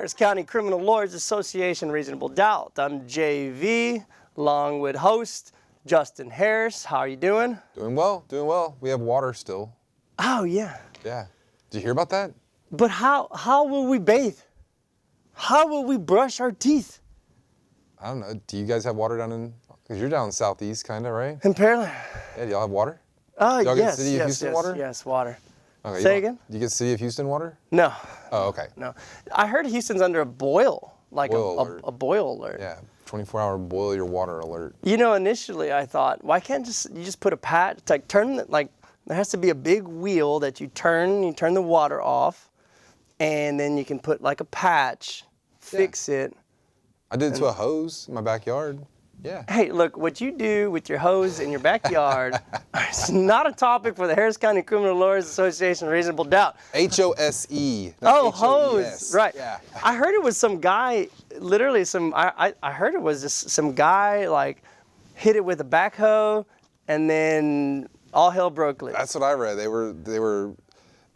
Harris County Criminal Lawyers Association Reasonable Doubt. I'm JV, along with host Justin Harris. How are you doing? Doing well, doing well. We have water still. Oh, yeah. Yeah. Did you hear about that? But how will we bathe? How will we brush our teeth? I don't know. Do you guys have water down in, because you're down southeast kind of, right? In Pearland? Yeah, do y'all have water? Oh, Y'all yes, get City of Houston water? yes, water. Okay, Say again? Do you get City of Houston water? No. Oh, okay. No. I heard Houston's under a boil, like Boil alert. a boil alert. Yeah, 24-hour boil your water alert. You know, initially I thought, why can't you just put a patch, like there has to be a big wheel that you turn the water off, and then you can put like a patch, fix it. I did it to a hose in my backyard. Yeah. Hey, look, what you do with your hose in your backyard is not a topic for the Harris County Criminal Lawyers Association Reasonable Doubt. HOSE. Oh, HOES. hose, right. Yeah. I heard it was some guy, literally I heard it was just some guy like hit it with a backhoe and then all hell broke loose. That's what I read. They were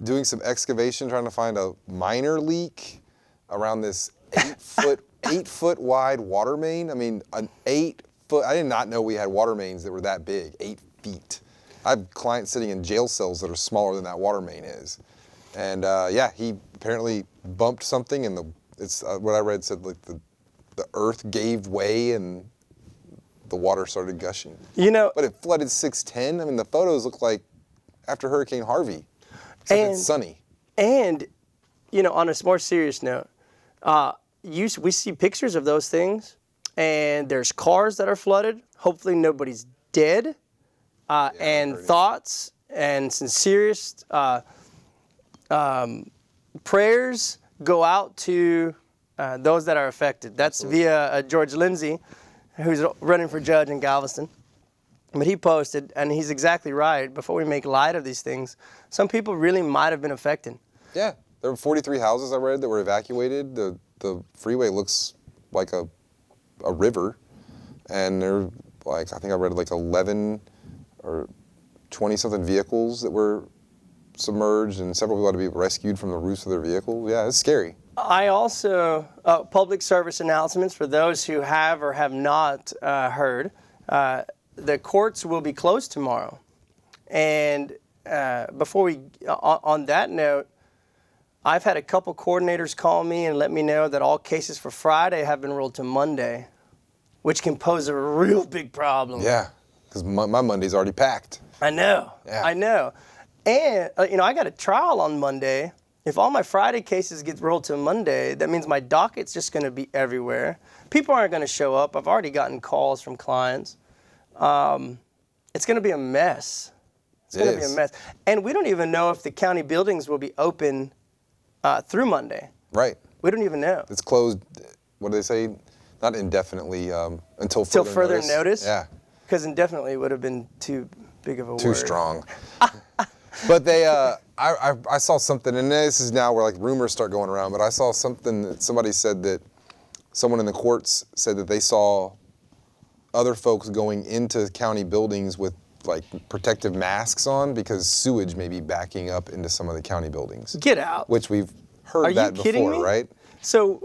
doing some excavation trying to find a minor leak around this 8-foot wide water main. I mean, an 8-foot, I did not know we had water mains that were that big, 8 feet. I have clients sitting in jail cells that are smaller than that water main is. And yeah, he apparently bumped something and it's what I read said like the earth gave way and the water started gushing. You know, but it flooded 610. I mean, the photos look like after Hurricane Harvey, except it's sunny. And, you know, on a more serious note, we see pictures of those things, and there's cars that are flooded. Hopefully nobody's dead. And thoughts and sincerest prayers go out to those that are affected. That's via George Lindsay, who's running for judge in Galveston. But he posted, and he's exactly right, before we make light of these things, some people really might have been affected. Yeah, there were 43 houses I read that were evacuated. The freeway looks like a river, and there like I think I read like 11 or 20-something vehicles that were submerged, and several people had to be rescued from the roofs of their vehicles. Yeah, it's scary. I also, public service announcements for those who have or have not heard, the courts will be closed tomorrow. And before we, on that note, I've had a couple coordinators call me and let me know that all cases for Friday have been rolled to Monday, which can pose a real big problem. Yeah, because my Monday's already packed. I know, yeah. I know. And, you know, I got a trial on Monday. If all my Friday cases get rolled to Monday, that means my docket's just going to be everywhere. People aren't going to show up. I've already gotten calls from clients. It's going to be a mess. It's going to be a mess. And we don't even know if the county buildings will be open through Monday. Right. We don't even know. It's closed, what do they say? Not indefinitely, until further notice? Yeah. Because indefinitely would have been too big of a word. Too strong. But they, I saw something, and this is now where like rumors start going around, but I saw something that somebody said that someone in the courts said that they saw other folks going into county buildings with like protective masks on because sewage may be backing up into some of the county buildings. Get out. Which we've heard that before, right? So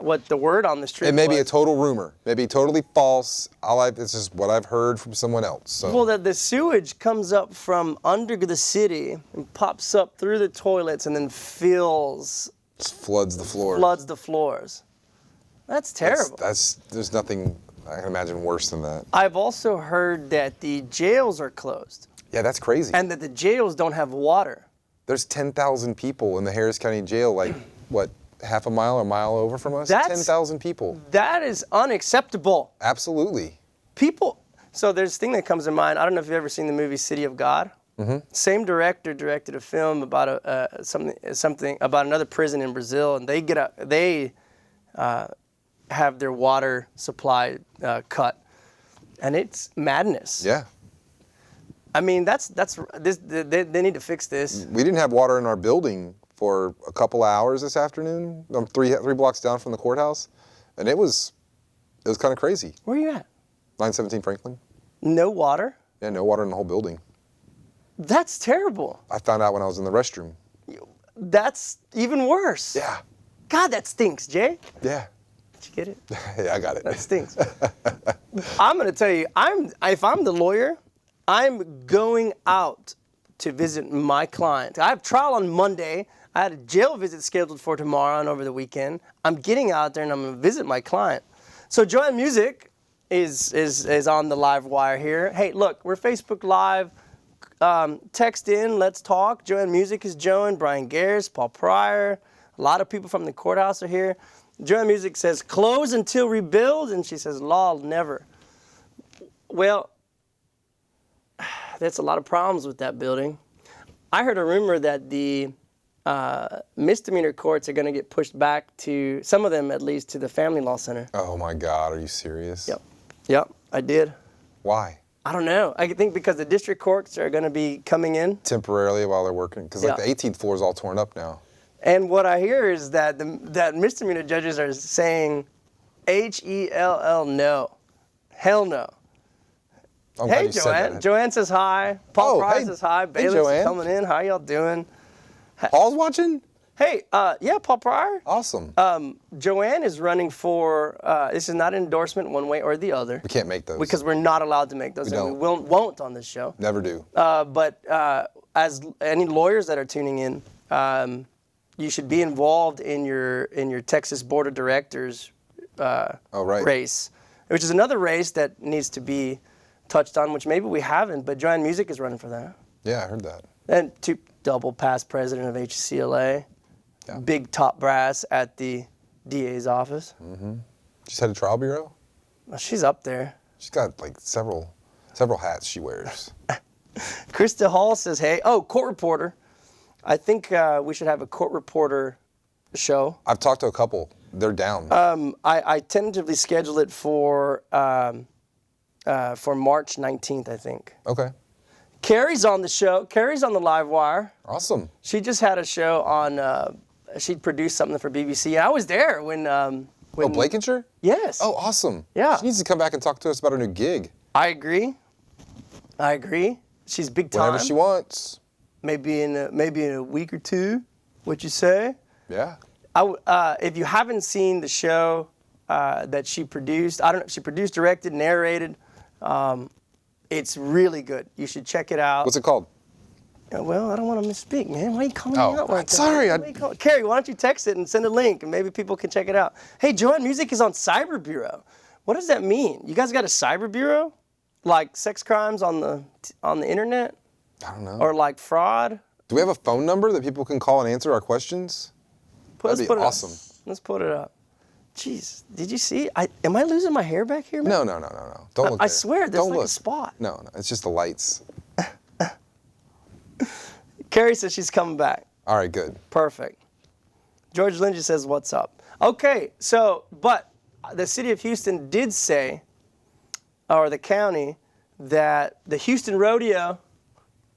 what the word on the street It may be a total rumor, maybe totally false. It's just what I've heard from someone else. So. Well, that the sewage comes up from under the city and pops up through the toilets and then floods the floors. That's terrible. There's nothing I can imagine worse than that. I've also heard that the jails are closed. Yeah, that's crazy. And that the jails don't have water. There's 10,000 people in the Harris County Jail, like, what, half a mile or a mile over from us? 10,000 people. That is unacceptable. Absolutely. So there's a thing that comes to mind. I don't know if you've ever seen the movie City of God. Mm-hmm. Same director directed a film about something about another prison in Brazil, and they have their water supply cut, and it's madness. Yeah. I mean, they need to fix this. We didn't have water in our building for a couple of hours this afternoon. I'm three blocks down from the courthouse, and it was kind of crazy. Where are you at? 917 Franklin. No water? Yeah, no water in the whole building. That's terrible. I found out when I was in the restroom. That's even worse. Yeah. God, that stinks, Jay. Yeah. Did you get it? Yeah, I got it. That stinks. I'm going to tell you, if I'm the lawyer, I'm going out to visit my client. I have trial on Monday. I had a jail visit scheduled for tomorrow and over the weekend. I'm getting out there and I'm going to visit my client. So Joanne Music is on the live wire here. Hey, look, we're Facebook Live. Text in, let's talk. Joanne Music is Joan, Brian Garris, Paul Pryor. A lot of people from the courthouse are here. Joanne Music says, close until rebuild, and she says, law never. Well, there's a lot of problems with that building. I heard a rumor that the misdemeanor courts are going to get pushed back to, some of them at least, to the Family Law Center. Oh my God, are you serious? Yep, I did. Why? I don't know. I think because the district courts are going to be coming in. Temporarily while they're working? Because like the 18th floor is all torn up now. And what I hear is that that misdemeanor judges are saying H-E-L-L no. Hell no. I'm glad Hey, you said Joanne. that. Joanne says hi. Paul Pryor hey. says hi. Hey, Bailiff's Joanne. coming in. How y'all doing? Paul's watching? Hey, yeah, Paul Pryor. Awesome. Joanne is running for, this is not an endorsement one way or the other. We can't make those. Because we're not allowed to make those. We and don't. we won't on this show. Never do. But as any lawyers that are tuning in, you should be involved in your Texas Board of Directors right. race, which is another race that needs to be touched on, which maybe we haven't, but Joanne Music is running for that. Yeah, I heard that. And double past president of HCLA, big top brass at the DA's office. She's head of trial bureau? Well, she's up there. She's got like several hats she wears. Krista Hall says, hey, court reporter. I think we should have a court reporter show. I've talked to a couple. They're down. I tentatively scheduled it for March 19th, I think. Okay. Carrie's on the show. Carrie's on the live wire. Awesome. She just had a show on, she produced something for BBC. I was there when Blankenshire? Yes. Oh, awesome. Yeah. She needs to come back and talk to us about her new gig. I agree. She's big time. Whenever she wants. Maybe in a week or two. What you say? Yeah. If you haven't seen the show that she produced, I don't know. She produced, directed, narrated. It's really good. You should check it out. What's it called? Well, I don't want to misspeak, man. Why are you calling me out like that? Sorry. Carrie, why don't you text it and send a link, and maybe people can check it out. Hey, Joanne Music is on Cyber Bureau. What does that mean? You guys got a Cyber Bureau? Like sex crimes on the internet? I don't know. Or like fraud? Do we have a phone number that people can call and answer our questions? That'd be awesome. Let's put it up. Jeez, did you see? Am I losing my hair back here, man? No. Don't look I there. swear, there's Don't like look. a spot. No, it's just the lights. Carrie says she's coming back. All right, good. Perfect. George Lynch says, what's up? Okay, but the city of Houston did say, or the county, that the Houston Rodeo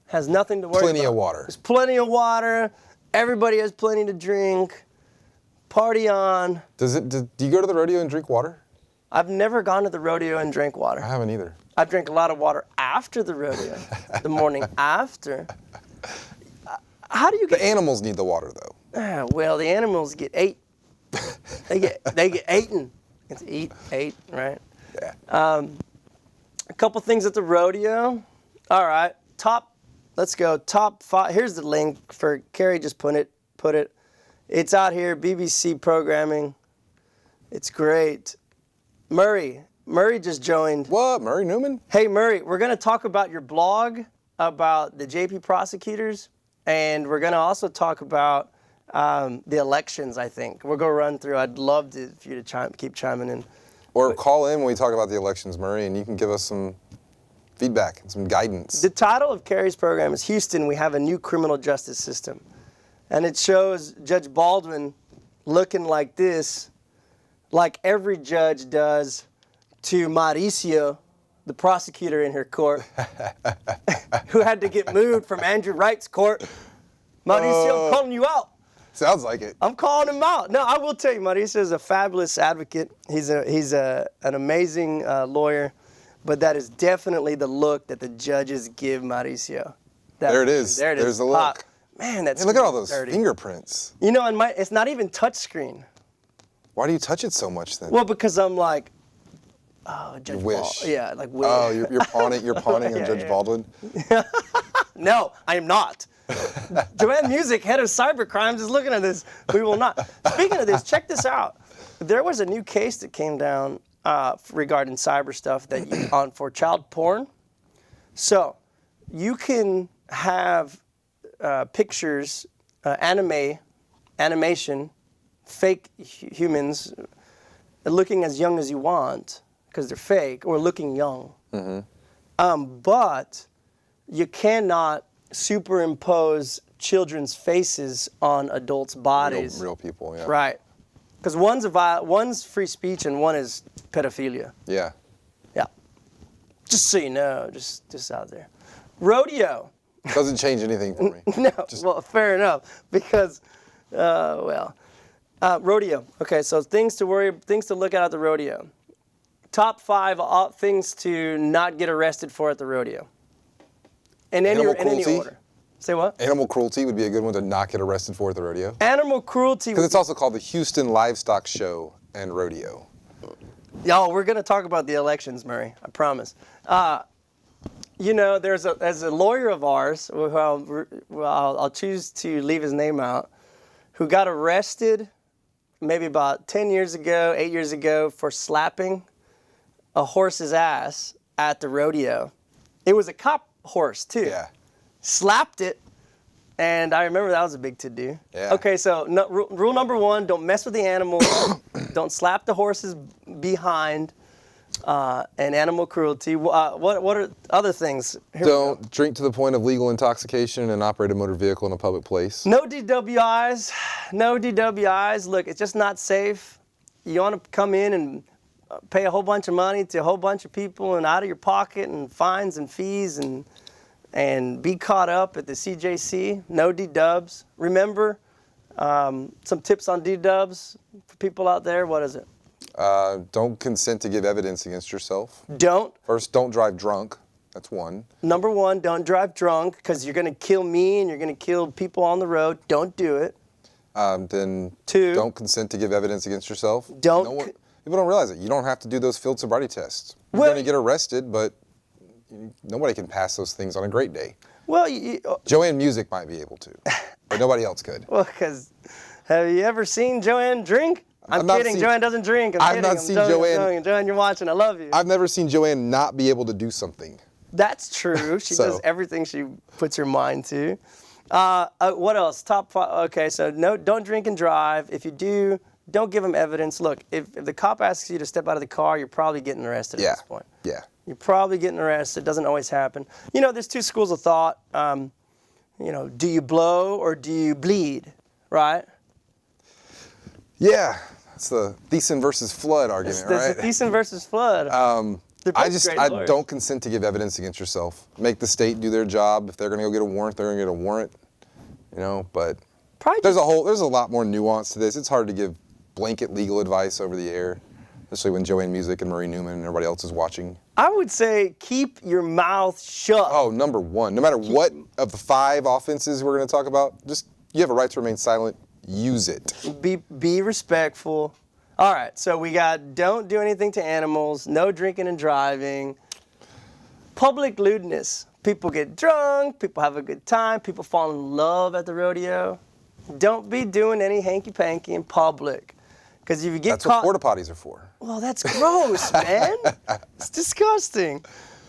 has nothing to worry about. Plenty of water. There's plenty of water. Everybody has plenty to drink. Party on. Do you go to the rodeo and drink water? I've never gone to the rodeo and drank water. I haven't either. I've drank a lot of water after the rodeo, the morning after. How do you get? The animals need the water, though. Well, the animals get ate. They get eaten. It's ate, right? Yeah. A couple things at the rodeo. All right, let's go. Top 5. Here's the link for Carrie. Just put it. It's out here. BBC programming. It's great. Murray just joined. What? Murray Newman? Hey, Murray, we're going to talk about your blog about the JP prosecutors, and we're going to also talk about the elections, I think. We're going to run through. I'd love for you to keep chiming in. Or call in when we talk about the elections, Murray, and you can give us some feedback and some guidance. The title of Carrie's program is Houston, We Have a New Criminal Justice System. And it shows Judge Baldwin looking like this, like every judge does to Mauricio, the prosecutor in her court, who had to get moved from Andrew Wright's court. Mauricio, I'm calling you out. Sounds like it. I'm calling him out. No, I will tell you, Mauricio is a fabulous advocate. He's an amazing lawyer, but that is definitely the look that the judges give Mauricio. There it is. There it is. There's the look. Man, that's Hey, look at all those dirty. fingerprints. You know, and it's not even touchscreen. Why do you touch it so much then? Well, because I'm like, oh, Judge wish. Yeah, like wish. Oh, you're pawning. You're pawning on Yeah, Judge yeah. Baldwin. No, I am not. Joanne Music, head of cybercrimes, is looking at this. We will not. Speaking of this, check this out. There was a new case that came down regarding cyber stuff for child porn. So you can have pictures, animation, fake humans looking as young as you want because they're fake or looking young. But you cannot superimpose children's faces on adults' bodies. Real people. Yeah. Right. Because one's free speech and one is pedophilia. Yeah. Yeah. Just so you know, just out there. Rodeo. Doesn't change anything for me. No, well, fair enough. Because, rodeo. Okay, so things to look at the rodeo. Top 5 things to not get arrested for at the rodeo. In any cruelty? order. Say what? Animal cruelty would be a good one to not get arrested for at the rodeo. Animal cruelty. Because it's also called the Houston Livestock Show and Rodeo. Y'all, we're going to talk about the elections, Murray. I promise. You know, there's a lawyer of ours, who I'll choose to leave his name out, who got arrested maybe about 10 years ago, 8 years ago, for slapping a horse's ass at the rodeo. It was a cop horse, too. Yeah. Slapped it, and I remember that was a big to-do. Yeah. Okay, so rule number 1, don't mess with the animals. Don't slap the horses behind. And animal cruelty. What are other things? Here we go. Don't drink to the point of legal intoxication and operate a motor vehicle in a public place. No DWIs. No DWIs. Look, it's just not safe. You want to come in and pay a whole bunch of money to a whole bunch of people and out of your pocket and fines and fees and be caught up at the CJC. No D-dubs. Remember, some tips on D-dubs for people out there. What is it? Don't consent to give evidence against yourself. Don't. First, don't drive drunk. That's one. Number 1, don't drive drunk because you're going to kill me and you're going to kill people on the road. Don't do it. Then 2, don't consent to give evidence against yourself. Don't. People don't realize it. You don't have to do those field sobriety tests. You're Well, going to get arrested, but nobody can pass those things on a great day. Well, Joanne Music might be able to, but nobody else could. well, because have you ever seen Joanne drink? I'm not kidding. seen- Joanne doesn't drink. I've not seen Joanne- Joanne, you're watching. I love you. I've never seen Joanne not be able to do something. That's true. She So- does everything she puts her mind to. What else? Top 5. Okay, so no, don't drink and drive. If you do, don't give them evidence. Look, if the cop asks you to step out of the car, you're probably getting arrested Yeah. at this point. Yeah. You're probably getting arrested. It doesn't always happen. You know, there's 2 schools of thought. You know, do you blow or do you bleed? Right? Yeah. It's the Thiessen versus Flood argument, There's right? the Thiessen versus Flood. They're both great lawyers. don't consent to give evidence against yourself. Make the state do their job. If they're going to go get a warrant, they're going to get a warrant. You know, but Probably there's a lot more nuance to this. It's hard to give blanket legal advice over the air, especially when Joanne Music and Marie Newman and everybody else is watching. I would say keep your mouth shut. Oh, number 1, no matter what of the 5 offenses we're going to talk about, just you have a right to remain silent. Use it. Be respectful. All right, so we got don't do anything to animals, no drinking and driving, public lewdness. People get drunk, people have a good time, people fall in love at the rodeo. Don't be doing any hanky-panky in public. Because if you get That's caught... what porta potties are for. Well, that's gross, man. It's disgusting.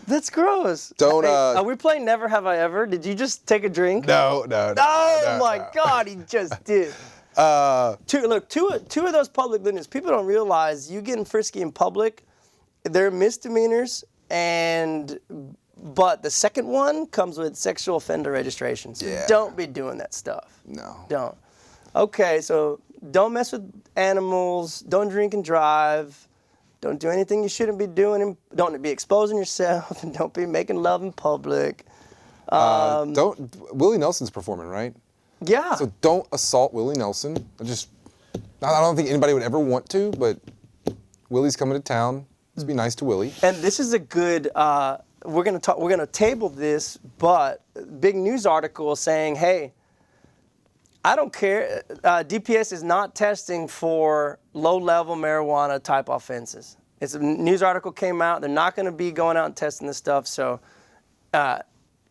That's gross. Don't, Hey, are we playing Never Have I Ever? Did you just take a drink? No. Oh my God, he just did. Two of those public lewdness. People don't realize you getting frisky in public, they're misdemeanors, but the second one comes with sexual offender registration. So Yeah. don't be doing that stuff. No. Don't. Okay, so don't mess with animals. Don't drink and drive. Don't do anything you shouldn't be doing. Don't be exposing yourself, and don't be making love in public. Willie Nelson's performing, right? Yeah. So don't assault Willie Nelson. I don't think anybody would ever want to, but Willie's coming to town. Let's be nice to Willie. And this is a good. We're gonna table this, but big news article saying, hey, I don't care. DPS is not testing for low-level marijuana type offenses. It's a news article came out. They're not going to be going out and testing this stuff. So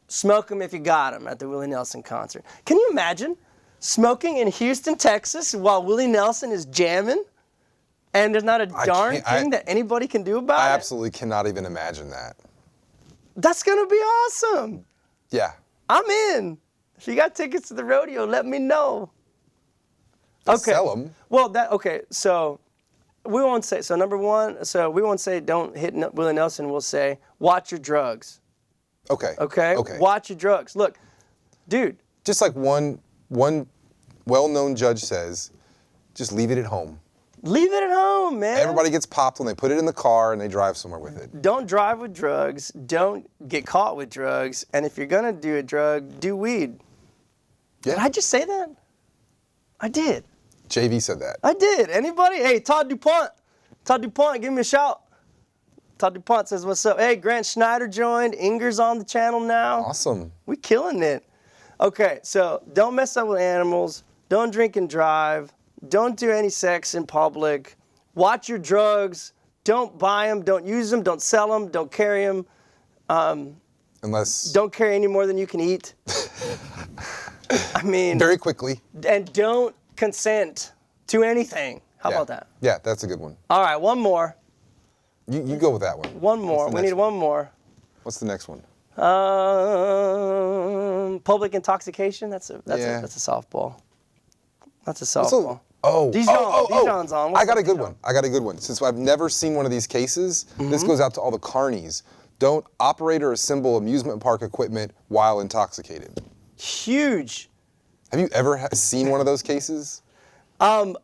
smoke them if you got them at the Willie Nelson concert. Can you imagine smoking in Houston, Texas while Willie Nelson is jamming? And there's not a darn thing that anybody can do about it? I absolutely cannot even imagine that. That's going to be awesome. Yeah. I'm in. If you got tickets to the rodeo, let me know. They'll sell them. Well, so we won't say, so number one, so we won't say don't hit Willie Nelson. We'll say watch your drugs. Okay. Okay? Okay. Watch your drugs. Look, dude. Just like one well-known judge says, just leave it at home. Leave it at home, man. Everybody gets popped when they put it in the car and they drive somewhere with it. Don't drive with drugs. Don't get caught with drugs. And if you're going to do a drug, do weed. Yeah. Did I just say that? I did. JV said that. I did. Anybody? Hey, Todd DuPont. Todd DuPont, give me a shout. Todd DuPont says, what's up? Hey, Grant Schneider joined. Inger's on the channel now. Awesome. We killing it. Okay, so don't mess up with animals. Don't drink and drive. Don't do any sex in public. Watch your drugs. Don't buy them. Don't use them. Don't sell them. Don't carry them. Unless. Don't carry any more than you can eat. I mean. Very quickly. And don't consent to anything. How about that? Yeah, that's a good one. All right, one more. You go with that one. One more. We need one more. What's the next one? Public intoxication. That's a softball. That's a softball. Dijon's on. I got a good one. Since I've never seen one of these cases, this goes out to all the carnies. Don't operate or assemble amusement park equipment while intoxicated. Huge. Have you ever seen one of those cases? Yeah,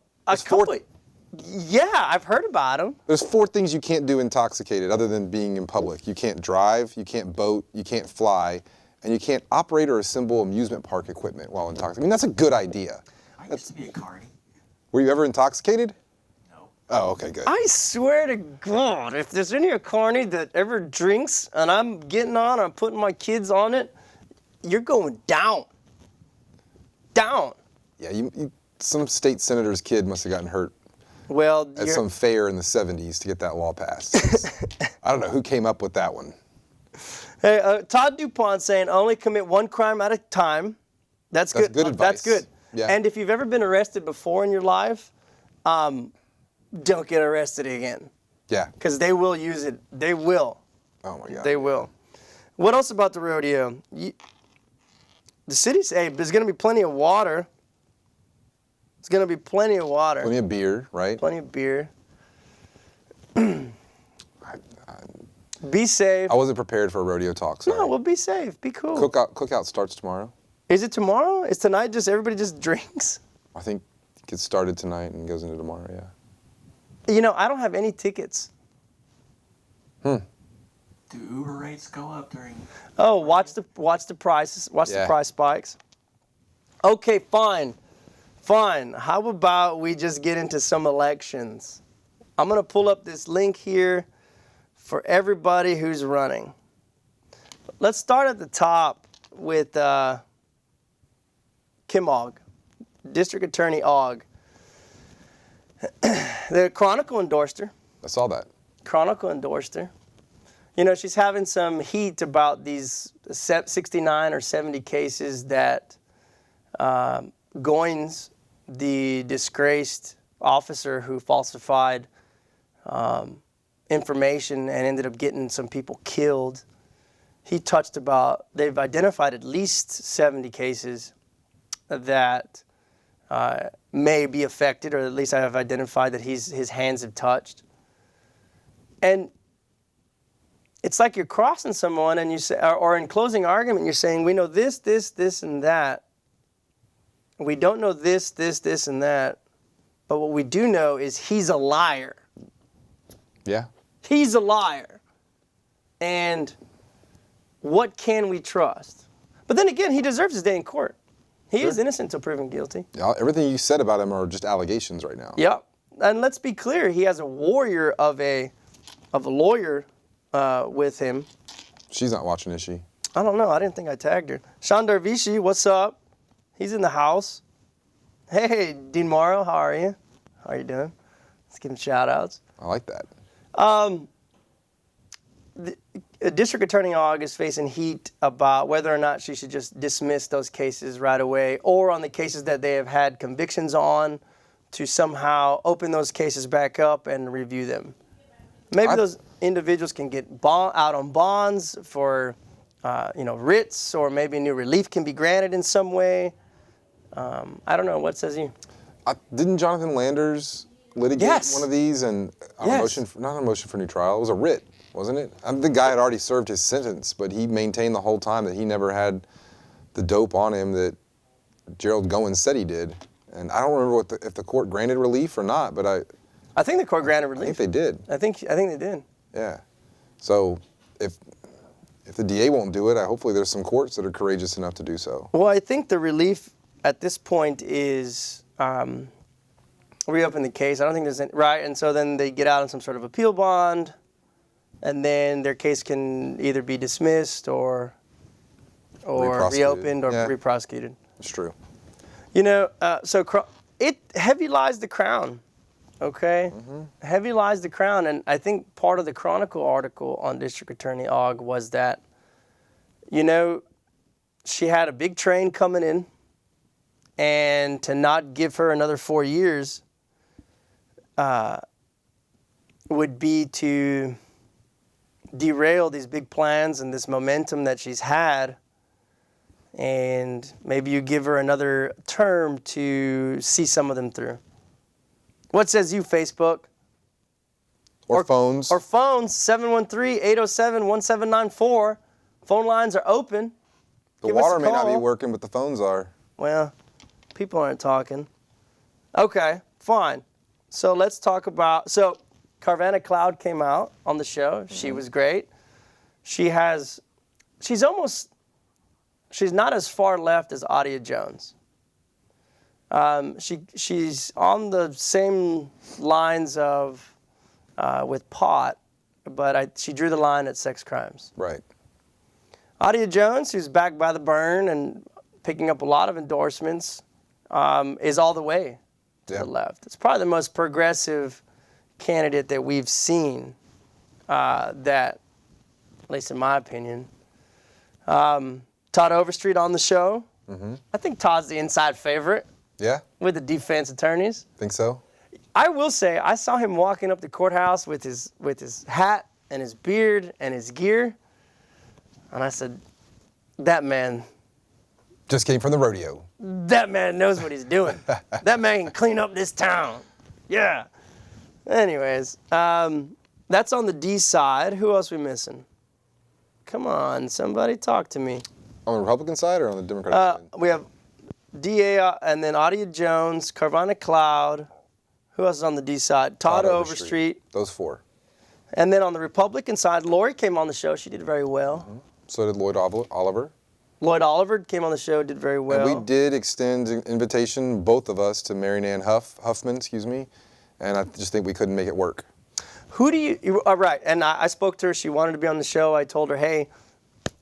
I've heard about them. There's 4 things you can't do intoxicated other than being in public. You can't drive, you can't boat, you can't fly, and you can't operate or assemble amusement park equipment while intoxicated. I mean, that's a good idea. I used to be a carny. Were you ever intoxicated? No. Oh, okay, good. I swear to God, if there's any carny that ever drinks and I'm getting on, I'm putting my kids on it, you're going down. Down. Yeah, some state senator's kid must have gotten hurt Well, at some fair in the 70s to get that law passed. I don't know who came up with that one. Hey, Todd DuPont saying only commit one crime at a time. That's good. That's good advice. That's good. Yeah. And if you've ever been arrested before in your life, don't get arrested again. Yeah. Because they will use it. They will. Oh my God. They will. What else about the rodeo? The city say there's going to be plenty of water. There's going to be plenty of water. Plenty of beer, right? Plenty of beer. Be safe. I wasn't prepared for a rodeo talk, sorry. No, well, be safe. Be cool. Cookout starts tomorrow. Is it tomorrow? Is tonight just everybody just drinks? I think it gets started tonight and goes into tomorrow, yeah. You know, I don't have any tickets. Do Uber rates go up during? Oh, watch the prices. Watch the price spikes. Okay, fine. How about we just get into some elections? I'm going to pull up this link here for everybody who's running. Let's start at the top with Kim Ogg, District Attorney Ogg. The Chronicle endorsed her. I saw that. Chronicle endorsed her. You know, she's having some heat about these 69 or 70 cases that Goins, the disgraced officer who falsified information and ended up getting some people killed, they've identified at least 70 cases that may be affected, or at least I have identified that his hands have touched. And it's like you're crossing someone and you say, or in closing argument, you're saying, we know this, and that. We don't know this, and that. But what we do know is he's a liar. Yeah. He's a liar. And what can we trust? But then again, he deserves his day in court. He is innocent until proven guilty. Yeah, everything you said about him are just allegations right now. Yep. And let's be clear, he has a warrior of a lawyer with him. She's not watching, is she? I don't know. I didn't think I tagged her. Sean Darvishi, what's up? He's in the house. Hey, Dean Morrow, how are you? How are you doing? Let's give him shout outs. I like that. District Attorney Ogg is facing heat about whether or not she should just dismiss those cases right away, or on the cases that they have had convictions on, to somehow open those cases back up and review them. Maybe those individuals can get out on bonds for, writs, or maybe new relief can be granted in some way. I don't know. What says you? Didn't Jonathan Landers litigate Yes. one of these and Yes. not a motion for new trial? It was a writ, wasn't it? The guy had already served his sentence, but he maintained the whole time that he never had the dope on him that Gerald Goins said he did. And I don't remember if the court granted relief or not, but I think the court granted I relief. think they did. I think they did. Yeah. So if the DA won't do it, hopefully there's some courts that are courageous enough to do so. Well, I think the relief at this point is reopen the case. I don't think there's any, right, and so then they get out on some sort of appeal bond, and then their case can either be dismissed or Re-prosecuted. reopened or Yeah. re-prosecuted. It's true. It heavy lies the crown, okay? Heavy lies the crown, and I think part of the Chronicle article on District Attorney Ogg was that, she had a big train coming in, and to not give her another 4 years would be to derail these big plans and this momentum that she's had. And maybe you give her another term to see some of them through. What says you, Facebook? Or phones. Or phones, 713-807-1794. Phone lines are open. The give us water a may not be call. working, but the phones are. Well, people aren't talking. Okay, fine. So let's talk about, Carvana Cloud came out on the show. She was great. She's not as far left as Adia Jones. She's on the same lines of with pot, but she drew the line at sex crimes. Right. Adia Jones, who's backed by the burn and picking up a lot of endorsements, is all the way to the left. It's probably the most progressive candidate that we've seen, that, at least in my opinion. Todd Overstreet on the show. I think Todd's the inside favorite Yeah? with the defense attorneys. Think so? I will say, I saw him walking up the courthouse with his hat and his beard and his gear, and I said, that man Just came from the rodeo. knows what he's doing. That man can clean up this town. Yeah. Anyways, that's on the D side. Who else we missing? Come on, somebody talk to me. On the Republican side or on the Democratic side? We have DA and then Adia Jones, Carvana Cloud. Who else is on the D side? Todd Overstreet. Those four. And then on the Republican side, Lori came on the show. She did very well. So did Lloyd Oliver. Lloyd Oliver came on the show, did very well. And we did extend an invitation, both of us, to Mary Ann Huffman, and I just think we couldn't make it work. Who do you right, and I spoke to her. She wanted to be on the show. I told her, hey,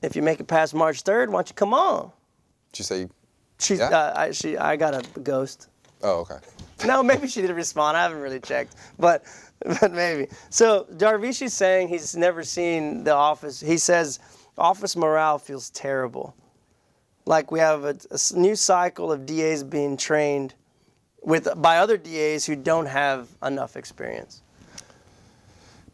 if you make it past March 3rd, why don't you come on? Did she say, She's, yeah? I got a ghost. Oh, okay. No, maybe she didn't respond. I haven't really checked, but maybe. So Darvishi's saying he's never seen The Office. He says office morale feels terrible. Like we have a new cycle of DAs being trained by other DAs who don't have enough experience.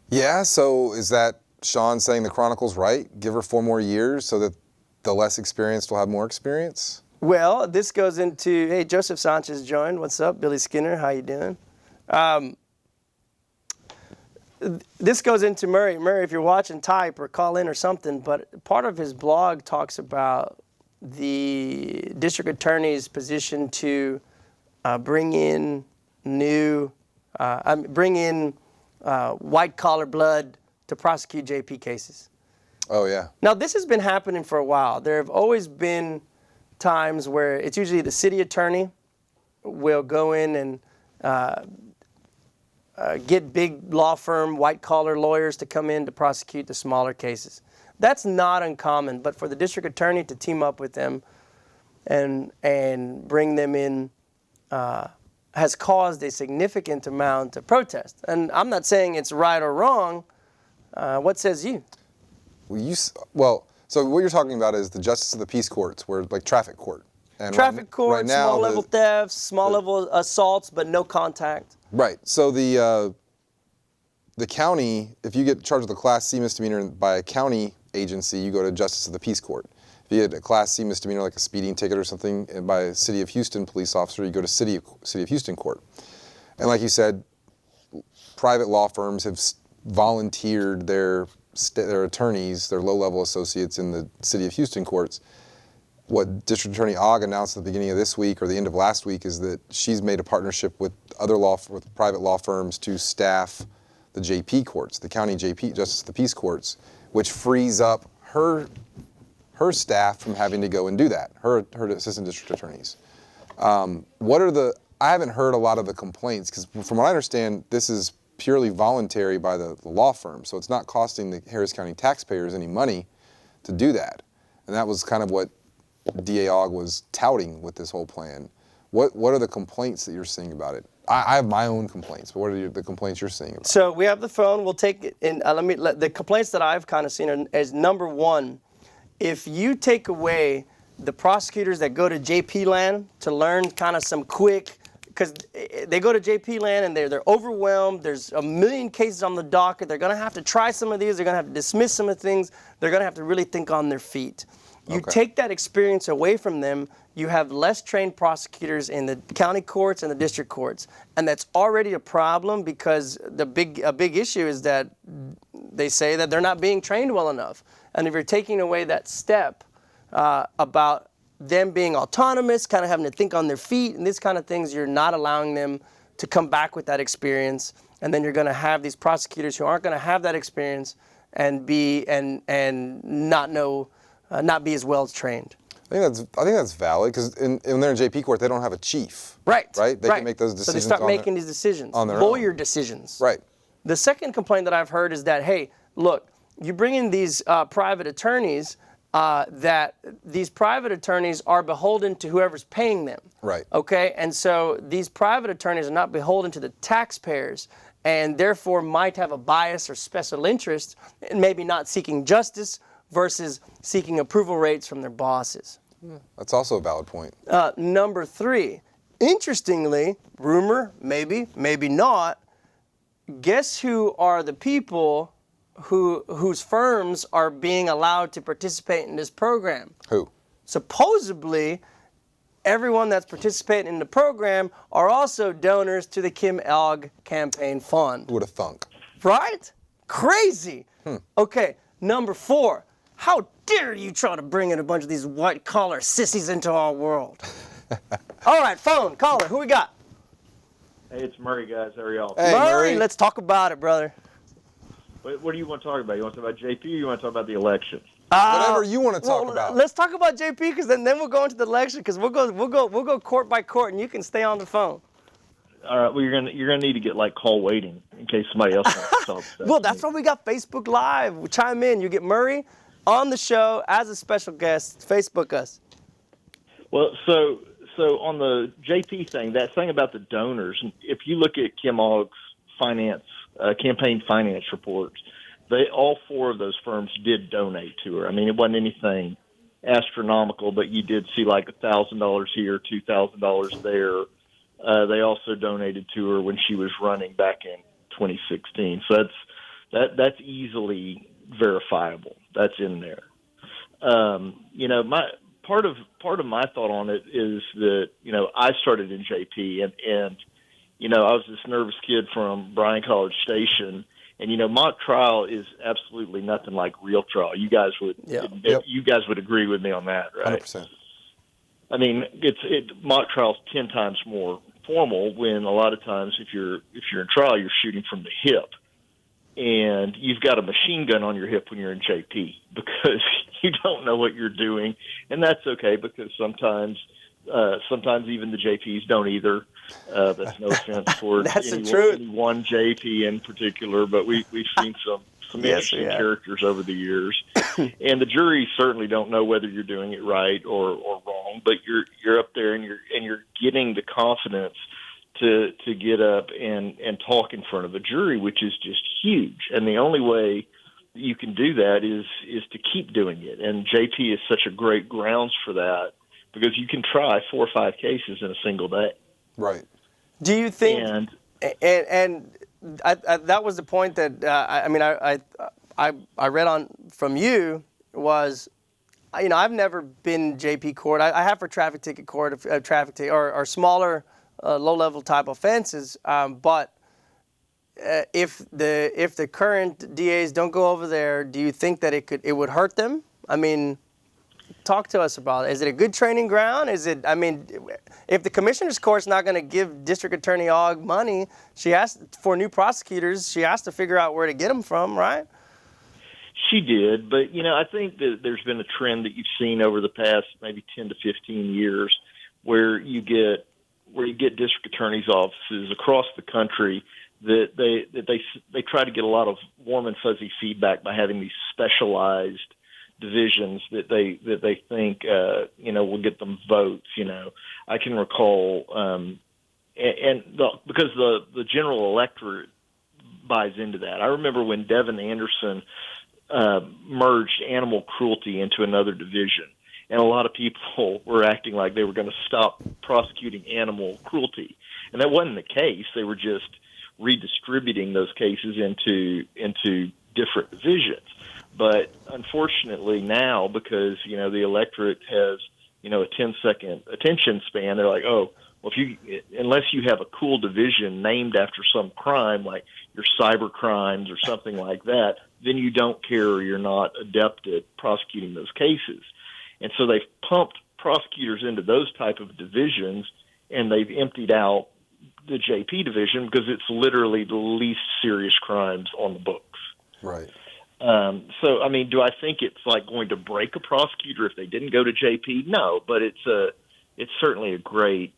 Yeah, so is that Sean saying the Chronicle's right? Give her 4 more years so that the less experienced will have more experience? Well, this goes into, hey, Joseph Sanchez joined. What's up? Billy Skinner, how you doing? This goes into Murray. Murray, if you're watching, type or call in or something, but part of his blog talks about the district attorney's position to bring in white-collar blood to prosecute JP cases. Oh, yeah. Now, this has been happening for a while. There have always been times where it's usually the city attorney will go in and get big law firm, white-collar lawyers to come in to prosecute the smaller cases. That's not uncommon, but for the district attorney to team up with them and bring them in has caused a significant amount of protest. And I'm not saying it's right or wrong. What says you? So what you're talking about is the justice of the peace courts, where like traffic court. And Traffic courts, right now, small level thefts, small level assaults, but no contact. Right. So the county, if you get charged with a Class C misdemeanor by a county agency, you go to justice of the peace court. If you get a Class C misdemeanor like a speeding ticket or something by a City of Houston police officer, you go to City of Houston court. And like you said, private law firms have volunteered their attorneys, their low-level associates in the City of Houston courts. What District Attorney Ogg announced at the beginning of this week or the end of last week is that she's made a partnership with with private law firms to staff the JP courts, the county JP, Justice of the Peace courts, which frees up her staff from having to go and do that, her assistant district attorneys. I haven't heard a lot of the complaints, because from what I understand, this is purely voluntary by the law firm, so it's not costing the Harris County taxpayers any money to do that. And that was kind of what DA Ogg was touting with this whole plan. What are the complaints that you're seeing about it? I have my own complaints, but what are the complaints you're seeing about it? So we have the phone. We'll take it in. The complaints that I've kind of seen is number one, if you take away the prosecutors that go to JP land to learn kind of some quick, because they go to JP land and they're overwhelmed. There's a million cases on the docket. They're going to have to try some of these. They're going to have to dismiss some of the things. They're going to have to really think on their feet. You take that experience away from them, you have less trained prosecutors in the county courts and the district courts. And that's already a problem, because a big issue is that they say that they're not being trained well enough. And if you're taking away that step about them being autonomous, kind of having to think on their feet and these kind of things, you're not allowing them to come back with that experience. And then you're going to have these prosecutors who aren't going to have that experience and not be as well trained. I think that's valid, because when they're in JP court, they don't have a chief. Right. Right? They can make those decisions. So they start making these decisions, on their lawyer own. decisions. Right. The second complaint that I've heard is that, hey, look, you bring in these private attorneys, that these private attorneys are beholden to whoever's paying them. Right. Okay? And so these private attorneys are not beholden to the taxpayers, and therefore might have a bias or special interest in maybe not seeking justice versus seeking approval rates from their bosses. That's also a valid point. Number three, interestingly, rumor, maybe not, guess who are the people whose firms are being allowed to participate in this program? Who? Supposedly, everyone that's participating in the program are also donors to the Kim Ogg Campaign Fund. Who would have thunk? Right? Crazy. Okay, number four. How dare you try to bring in a bunch of these white-collar sissies into our world? All right, phone, caller, who we got? Hey, it's Murray, guys. How are y'all? Hey, Murray, let's talk about it, brother. What do you want to talk about? You want to talk about JP, or you want to talk about the election? Whatever you want to talk about. Let's talk about JP, because then we'll go into the election, because we'll go court by court, and you can stay on the phone. All right. Well, you're gonna need to get like call waiting in case somebody else wants to talk. Well, that's why we got Facebook Live. Chime in. You get Murray on the show as a special guest. Facebook us. Well, so on the JP thing, that thing about the donors, if you look at Kim Ogg's campaign finance reports, all four of those firms did donate to her. I mean, it wasn't anything astronomical, but you did see like $1,000 here, $2,000 there. They also donated to her when she was running back in 2016. So that's easily verifiable. That's in there. My part of my thought on it is that I started in JP and I was this nervous kid from Bryan College Station, and mock trial is absolutely nothing like real trial. You guys would you guys would agree with me on that, right? 100%. I mean, mock trial's 10 times more formal, when a lot of times if you're in trial, you're shooting from the hip, and you've got a machine gun on your hip when you're in JP, because you don't know what you're doing, and that's okay, because sometimes even the JPs don't either. That's no offense towards any one JP in particular, but we've seen some interesting characters over the years, and the jury certainly don't know whether you're doing it right or wrong. wrong, but you're up there and you're getting the confidence to get up and talk in front of a jury, which is just huge. And the only way you can do that is to keep doing it. And JP is such a great grounds for that, because you can try 4 or 5 cases in a single day. Right. Do you think? And And that was the point that I read on from you was, I've never been JP court. I have for traffic ticket court, traffic ticket or smaller, low-level type offenses. But if the current DAs don't go over there, do you think that it would hurt them? I mean, talk to us about it. Is it a good training ground? If the commissioner's court's not going to give District Attorney Ogg money, for new prosecutors, she has to figure out where to get them from, right? she did, but I think that there's been a trend that you've seen over the past maybe 10 to 15 years where you get district attorneys' offices across the country that they try to get a lot of warm and fuzzy feedback by having these specialized divisions that they think will get them votes. I can recall, because the general electorate buys into that. I remember when Devin Anderson merged animal cruelty into another division, and a lot of people were acting like they were going to stop prosecuting animal cruelty, and that wasn't the case. They were just redistributing those cases into different divisions. But unfortunately now, because the electorate has a 10-second attention span, they're like, oh, well, unless you have a cool division named after some crime, like your cyber crimes or something like that, then you don't care, or you're not adept at prosecuting those cases. And so they've pumped prosecutors into those type of divisions, and they've emptied out the JP division because it's literally the least serious crimes on the books. Right. So, do I think it's like going to break a prosecutor if they didn't go to JP? No, but it's certainly a great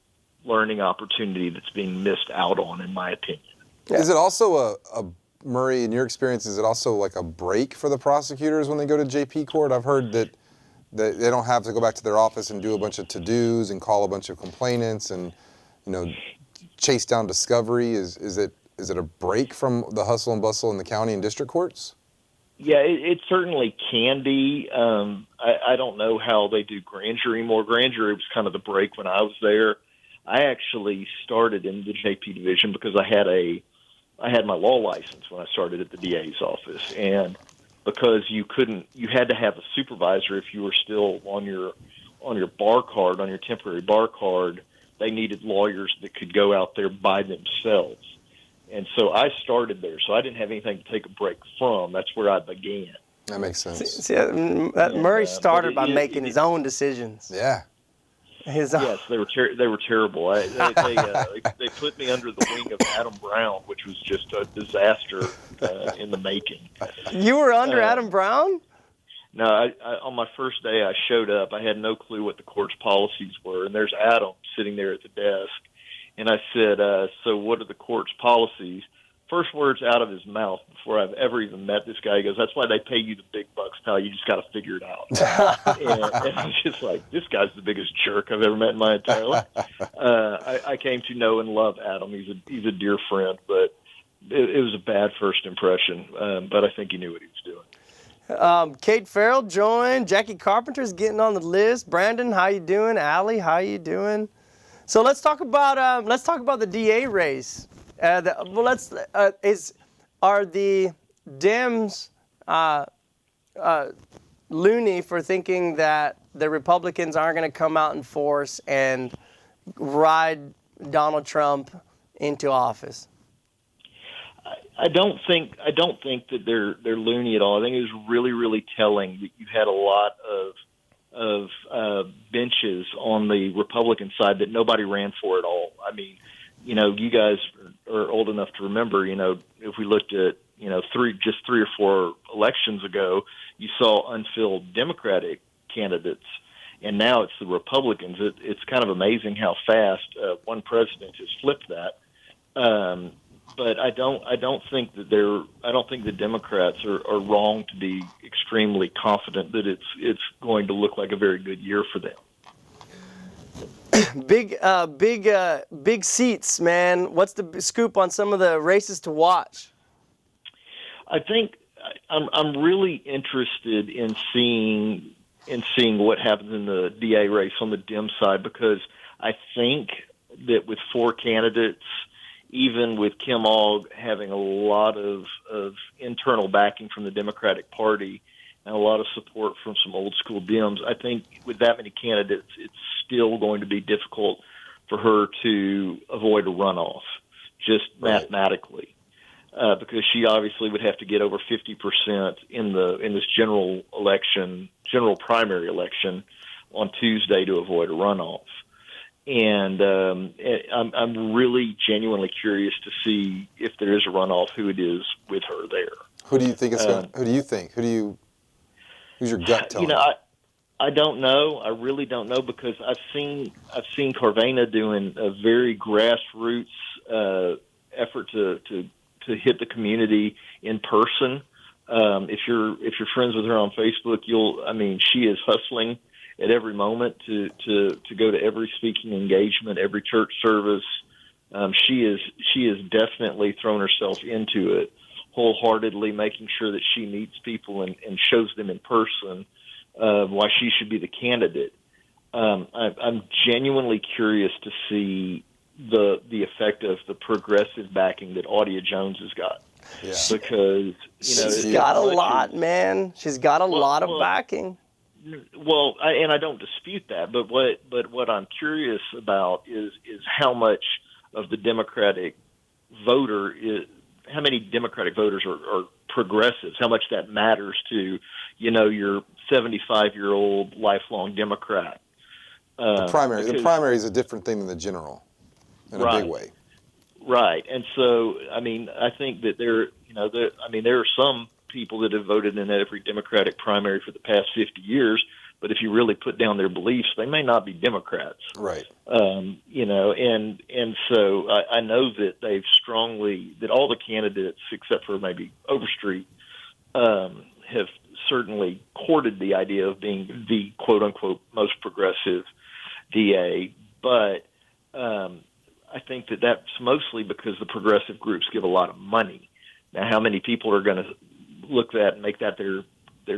learning opportunity that's being missed out on, in my opinion. Yeah. Is it also Murray, in your experience, is it also like a break for the prosecutors when they go to JP court? I've heard that they don't have to go back to their office and do a bunch of to-dos and call a bunch of complainants and, chase down discovery. Is it a break from the hustle and bustle in the county and district courts? Yeah, it certainly can be. I don't know how they do grand jury more. Grand jury was kind of the break when I was there. I actually started in the JP division because I had my law license when I started at the DA's office, and because you had to have a supervisor if you were still on your bar card, on your temporary bar card. They needed lawyers that could go out there by themselves. And so I started there, so I didn't have anything to take a break from. That's where I began. That makes sense. See, Murray started by making his own decisions. Yeah. Yes, they were terrible. They put me under the wing of Adam Brown, which was just a disaster in the making. You were under Adam Brown? No, on my first day I showed up. I had no clue what the court's policies were, and there's Adam sitting there at the desk. And I said, so what are the court's policies? First words out of his mouth before I've ever even met this guy, he goes, that's why they pay you the big bucks, pal. You just got to figure it out. and I was just like, this guy's the biggest jerk I've ever met in my entire life. I came to know and love Adam. He's a dear friend, but it was a bad first impression. But I think he knew what he was doing. Kate Farrell joined. Jackie Carpenter's getting on the list. Brandon, how you doing? Allie, how you doing? So let's talk about the DA race. Are the Dems loony for thinking that the Republicans aren't going to come out in force and ride Donald Trump into office? I don't think that they're loony at all. I think it was really, really telling that you had a lot of benches on the Republican side that nobody ran for at all. You guys are old enough to remember, if we looked at, 3 or 4 elections ago, you saw unfilled Democratic candidates, and now it's the Republicans. It's kind of amazing how fast one president has flipped that. But I don't think the Democrats are wrong to be extremely confident that it's going to look like a very good year for them. Big seats, man. What's the scoop on some of the races to watch? I think I'm really interested in seeing what happens in the DA race on the Dem side, because I think that with 4 candidates, even with Kim Ogg having a lot of internal backing from the Democratic Party and a lot of support from some old school Dems, I think with that many candidates, it's still going to be difficult for her to avoid a runoff, just mathematically. Because she obviously would have to get over 50% in this general primary election on Tuesday to avoid a runoff. And I'm really genuinely curious to see if there is a runoff, who it is with her there. Who do you think it's going? Who do you think? Who's your gut telling you? I don't know. I really don't know, because I've seen Carvana doing a very grassroots effort to hit the community in person. If you're friends with her on Facebook, she is hustling at every moment to go to every speaking engagement, every church service. She is definitely thrown herself into it wholeheartedly, making sure that she meets people and shows them in person why she should be the candidate. I'm genuinely curious to see the effect of the progressive backing that Audia Jones has got. Yeah. Because she's got a lot, man. She's got a lot of backing. Well, I don't dispute that, but what I'm curious about is how much of the Democratic voter is, how many Democratic voters are progressives, how much that matters to, your 75-year-old lifelong Democrat. The primary is a different thing than the general in a big way. Right. And so, I think that there are some people that have voted in every Democratic primary for the past 50 years, but if you really put down their beliefs, they may not be Democrats. Right. And so I know that that all the candidates, except for maybe Overstreet, have certainly courted the idea of being the quote unquote most progressive DA. But I think that that's mostly because the progressive groups give a lot of money. Now, how many people are going to look at and make that their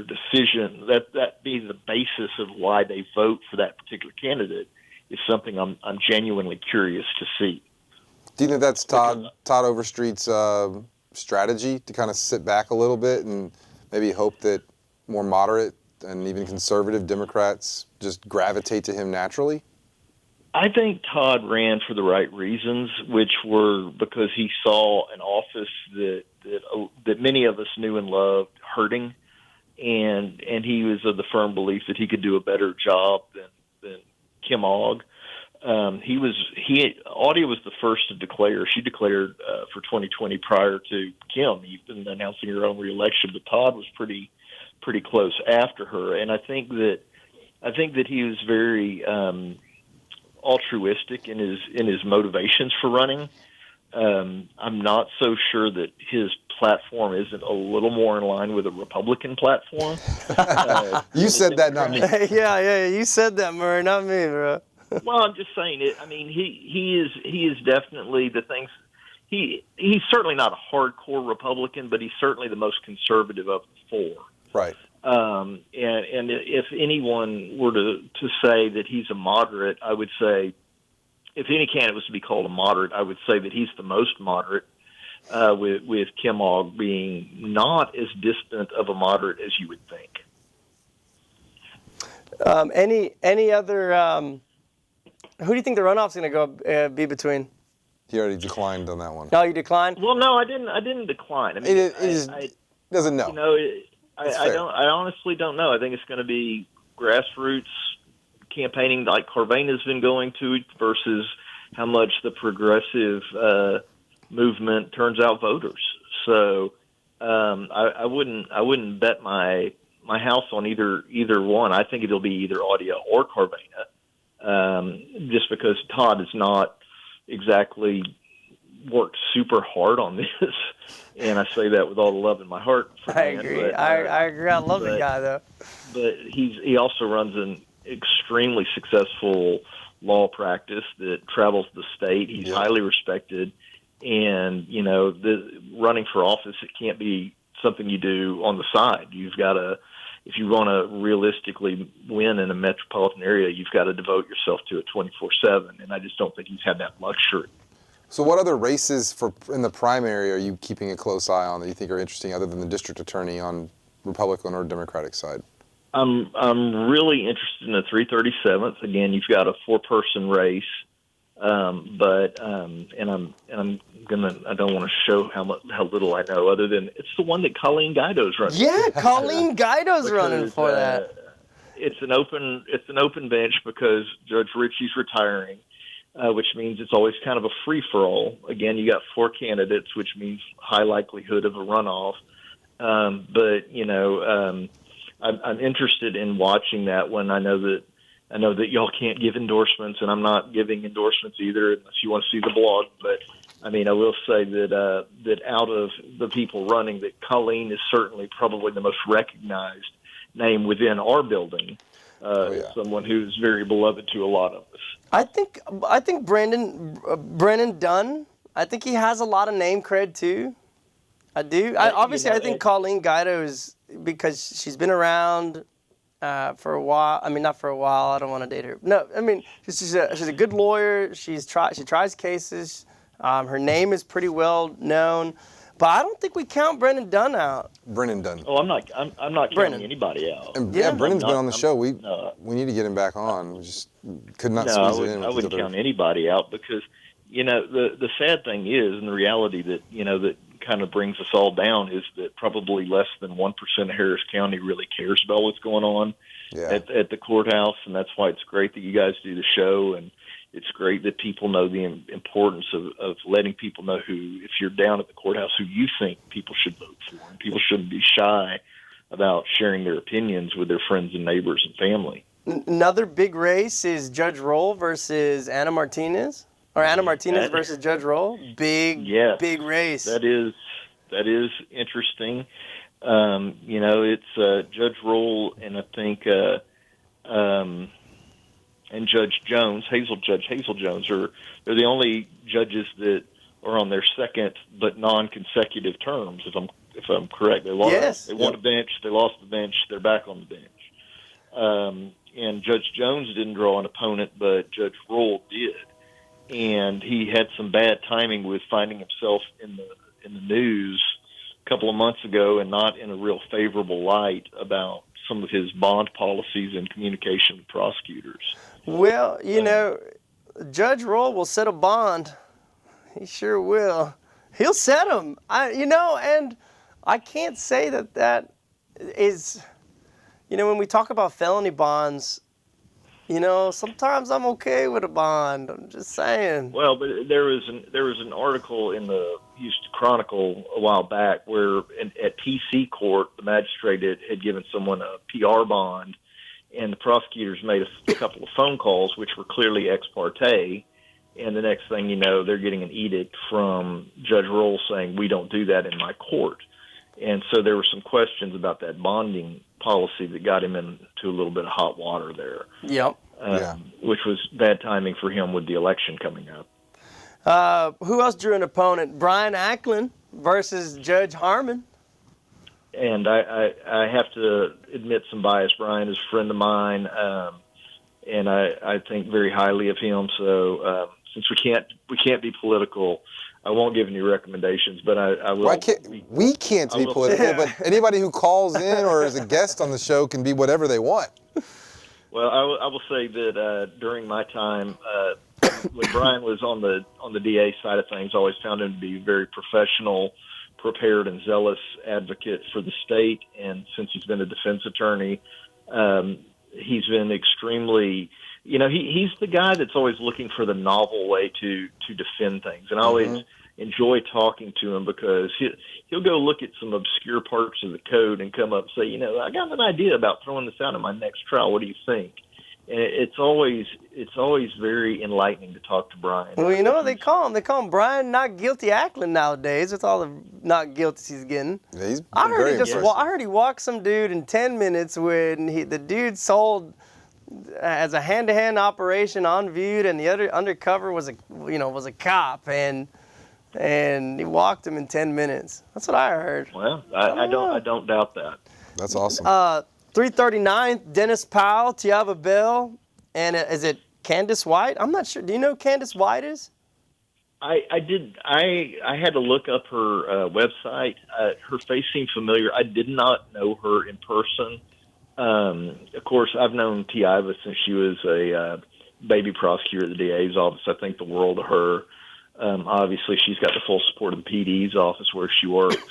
decision, that be the basis of why they vote for that particular candidate, is something I'm genuinely curious to see. Do you think that's Todd Overstreet's strategy, to kind of sit back a little bit and maybe hope that more moderate and even conservative Democrats just gravitate to him naturally? I think Todd ran for the right reasons, which were because he saw an office that many of us knew and loved hurting, and he was of the firm belief that he could do a better job than Kim Ogg. Audia was the first to declare. She declared for 2020 prior to Kim even announcing her own reelection, but Todd was pretty close after her, and I think that he was very altruistic in his motivations for running. I'm not so sure that his platform isn't a little more in line with a Republican platform. You said that, not me. Yeah, you said that, Murray, not me, bro. Well, I'm just saying it. He is definitely the things. He's certainly not a hardcore Republican, but he's certainly the most conservative of the four. Right. And if anyone were to say that he's a moderate, I would say, if any candidate was to be called a moderate, I would say that he's the most moderate, with Kim Ogg being not as distant of a moderate as you would think. Any other? Who do you think the runoff's going to go be between? He already declined on that one. No, you declined? Well, no, I didn't decline. He doesn't know. I honestly don't know. I think it's going to be grassroots campaigning like Carvana's been going to, versus how much the progressive movement turns out voters. So I wouldn't bet my house on either one. I think it'll be either Audia or Carvana, just because Todd has not exactly worked super hard on this, and I say that with all the love in my heart. I agree. I agree. I love the guy, though. But he also runs an extremely successful law practice that travels the state. He's Yeah. highly respected, and the running for office, it can't be something you do on the side. You've got to, if you want to realistically win in a metropolitan area, you've got to devote yourself to it 24/7. And I just don't think he's had that luxury. So what other races in the primary are you keeping a close eye on that you think are interesting other than the district attorney on Republican or Democratic side? I'm really interested in the 337th. Again, you've got a 4-person race, but I don't want to show how little I know, other than it's the one that Colleen Guido's running. Yeah, Colleen Guido's running Because, for that. It's an open bench because Judge Ritchie's retiring, which means it's always kind of a free for all. Again, you got 4 candidates, which means high likelihood of a runoff. I'm interested in watching that one. I know that y'all can't give endorsements, and I'm not giving endorsements either, unless you want to see the blog. But I mean, I will say that out of the people running, that Colleen is certainly probably the most recognized name within our building. Someone who's very beloved to a lot of us. I think Brennan Dunn. I think he has a lot of name cred too. I do. I think Colleen Guido is, because she's been around for a while. I mean, not for a while. I don't want to date her. No, I mean, she's a good lawyer. She tries cases. Her name is pretty well known. But I don't think we count Brennan Dunn out. Brennan Dunn. Oh, I'm not counting anybody out. And Yeah. Brennan's been on the show. We need to get him back on. We just could not squeeze it in. I wouldn't count anybody out because, the sad thing is, and the reality that, that kind of brings us all down is that probably less than 1% of Harris County really cares about what's going on at the courthouse. And that's why it's great that you guys do the show. And it's great that people know the importance of letting people know if you're down at the courthouse, who you think people should vote for. And people shouldn't be shy about sharing their opinions with their friends and neighbors and family. Another big race is Judge Roll versus Anna Martinez, or Anna Martinez versus Judge Roll. Big race. That is interesting. It's Judge Roll and I think and Judge Jones, Judge Hazel Jones, they're the only judges that are on their second but non-consecutive terms. If I'm correct, they won a bench, they lost the bench, they're back on the bench. And Judge Jones didn't draw an opponent, but Judge Roll did, and he had some bad timing with finding himself in the news a couple of months ago, and not in a real favorable light about some of his bond policies and communication with prosecutors. Well, Judge Roll will set a bond. He sure will. He'll set them. And I can't say that is, when we talk about felony bonds, sometimes I'm okay with a bond. I'm just saying. Well, but there was an article in the Houston Chronicle a while back where at PC court, the magistrate had given someone a PR bond, and the prosecutors made a couple of phone calls, which were clearly ex parte. And the next thing you know, they're getting an edict from Judge Roll saying, "We don't do that in my court." And so there were some questions about that bonding policy that got him into a little bit of hot water there. Yep. Which was bad timing for him with the election coming up. Who else drew an opponent? Brian Acklin versus Judge Harmon. And I have to admit some bias. Brian is a friend of mine, and I think very highly of him. So since we can't be political, I won't give any recommendations. But I will. We can't be political, but anybody who calls in or is a guest on the show can be whatever they want. Well, I will say that during my time, when Brian was on the DA side of things, I always found him to be very professional, prepared, and zealous advocate for the state. And since he's been a defense attorney, he's been extremely, he's the guy that's always looking for the novel way to defend things. And I always enjoy talking to him because he'll go look at some obscure parts of the code and come up and say, I got an idea about throwing this out in my next trial. What do you think? And it's always very enlightening to talk to Brian. Well, they call him Brian Not Guilty Acklin nowadays with all the not guilties he's getting. Yeah, I heard he walked some dude in 10 minutes when the dude sold, as a hand-to-hand operation on viewed, and the other undercover was a cop, and he walked him in 10 minutes. That's what I heard. Well, I don't doubt that. That's awesome. 339th, Dennis Powell, Tiava Bell, and is it Candace White? I'm not sure. Do you know who Candace White is? I did. I had to look up her website. Her face seemed familiar. I did not know her in person. Of course, I've known Tiava since she was a baby prosecutor at the DA's office. I think the world of her. Obviously, she's got the full support of the PD's office where she works.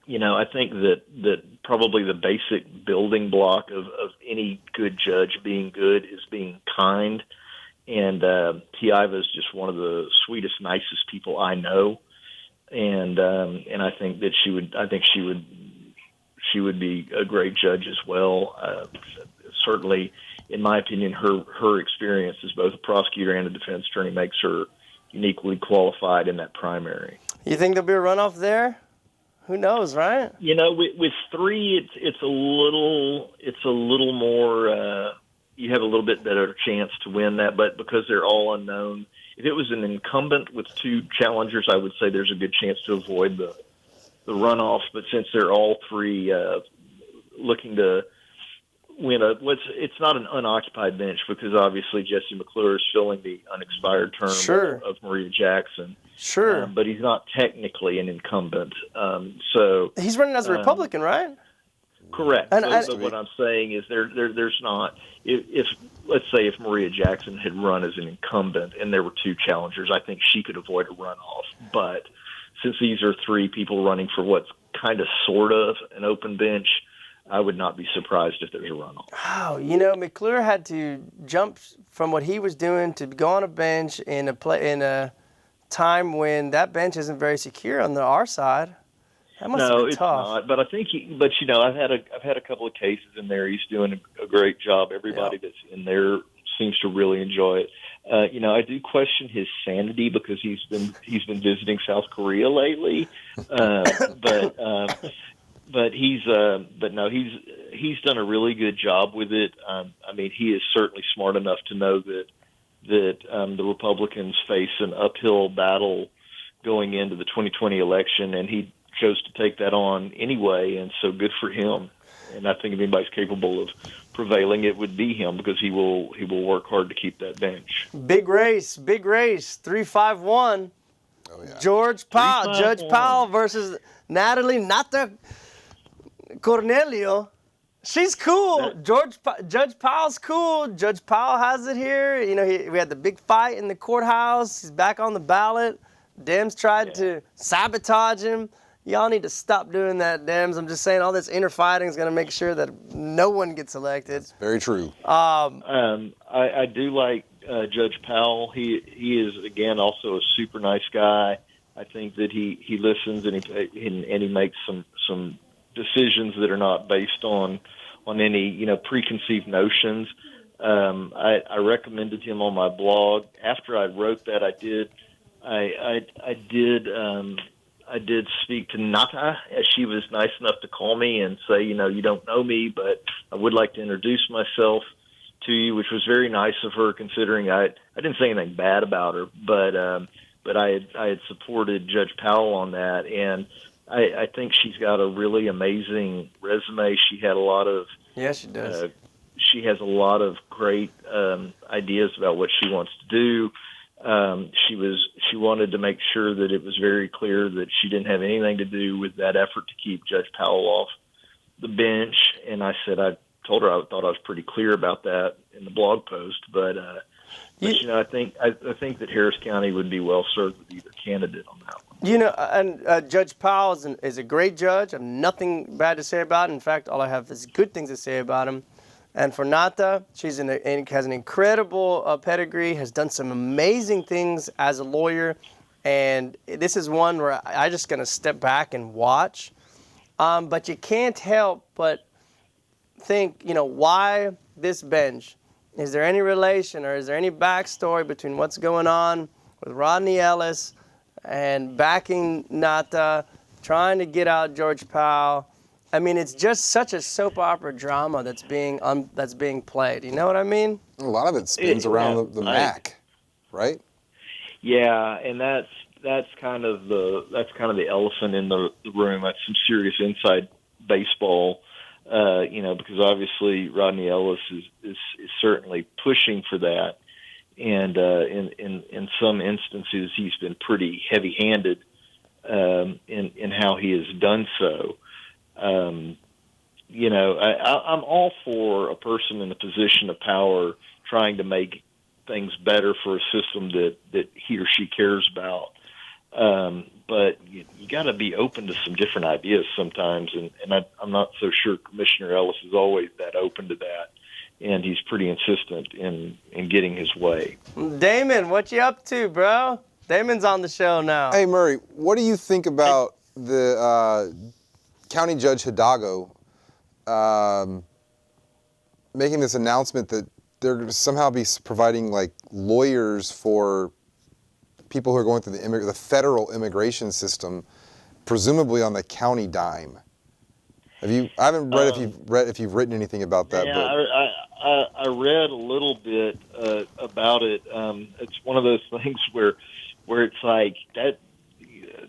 I think that probably the basic building block of any good judge being good is being kind. And Tiava is just one of the sweetest, nicest people I know. And I think that she would be a great judge as well. Certainly, in my opinion, her experience as both a prosecutor and a defense attorney makes her uniquely qualified in that primary. You think there'll be a runoff there? Who knows, right? With three, it's a little more. You have a little bit better chance to win that, but because they're all unknown, if it was an incumbent with two challengers, I would say there's a good chance to avoid the runoff. But since they're all three looking to win it's not an unoccupied bench because obviously Jesse McClure is filling the unexpired term of Maria Jackson. Sure. But he's not technically an incumbent. So he's running as a Republican, right? Correct. But what I'm saying is there's not. If let's say if Maria Jackson had run as an incumbent and there were two challengers, I think she could avoid a runoff. But since these are three people running for what's kind of sort of an open bench, I would not be surprised if there's a runoff. Oh, McClure had to jump from what he was doing to go on a bench in a time when that bench isn't very secure on our side. That must have been it's tough. not. But I think I've had a couple of cases in there. He's doing a great job. Everybody that's in there seems to really enjoy it. I do question his sanity because he's been visiting South Korea lately. But he's done a really good job with it. He is certainly smart enough to know that the Republicans face an uphill battle going into the 2020 election, and he chose to take that on anyway, and so good for him. And I think if anybody's capable of prevailing, it would be him because he will work hard to keep that bench. Big race, 3-5-1. Oh yeah. George Powell, 3-5-1. Judge Powell versus Natalie Nata Cornelio. She's cool. Judge Powell's cool. Judge Powell has it here. We had the big fight in the courthouse. He's back on the ballot. Dems tried to sabotage him. Y'all need to stop doing that, Dems. I'm just saying all this inner fighting is going to make sure that no one gets elected. Very true. I do like Judge Powell. He is, again, also a super nice guy. I think that he listens and he makes some decisions that are not based on any preconceived notions. I recommended him on my blog. After I wrote that, I did speak to Nata, as she was nice enough to call me and say, you don't know me, but I would like to introduce myself to you, which was very nice of her, considering I didn't say anything bad about her, but I had supported Judge Powell on that, and I think she's got a really amazing resume. She had a lot of she does. She has a lot of great ideas about what she wants to do. She wanted to make sure that it was very clear that she didn't have anything to do with that effort to keep Judge Powell off the bench. And I told her I thought I was pretty clear about that in the blog post. But I think that Harris County would be well served with either candidate on that one. And Judge Powell is a great judge. I have nothing bad to say about him. In fact, all I have is good things to say about him. And for Nata, has an incredible pedigree, has done some amazing things as a lawyer. And this is one where I'm just going to step back and watch. But you can't help but think, why this bench? Is there any relation or is there any backstory between what's going on with Rodney Ellis and backing Nata, trying to get out George Powell? I mean, it's just such a soap opera drama that's being played. You know what I mean? A lot of it spins around the MAC, right? Yeah, and that's kind of the elephant in the room. That's some serious inside baseball, because obviously Rodney Ellis is certainly pushing for that, and in some instances he's been pretty heavy-handed in how he has done so. I'm all for a person in a position of power trying to make things better for a system that he or she cares about. But you got to be open to some different ideas sometimes, and I'm not so sure Commissioner Ellis is always that open to that, and he's pretty insistent in getting his way. Damon, what you up to, bro? Damon's on the show now. Hey, Murray, what do you think about the County Judge Hidalgo making this announcement that they're going to somehow be providing like lawyers for people who are going through the federal immigration system, presumably on the county dime? I haven't read if you've written anything about that. Yeah, but I read a little bit about it. It's one of those things where it's like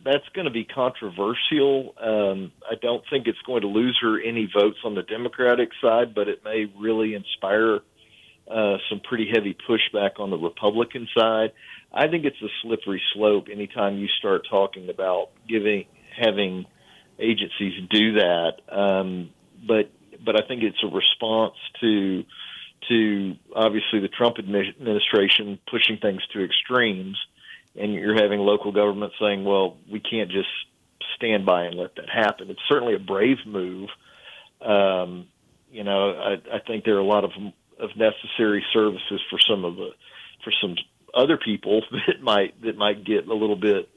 that's going to be controversial. I don't think it's going to lose her any votes on the Democratic side, but it may really inspire some pretty heavy pushback on the Republican side. I think it's a slippery slope anytime you start talking about having agencies do that. But I think it's a response to obviously the Trump administration pushing things to extremes, and you're having local government saying, well, we can't just stand by and let that happen. It's certainly a brave move. I think there are a lot of necessary services for some other people that might get a little bit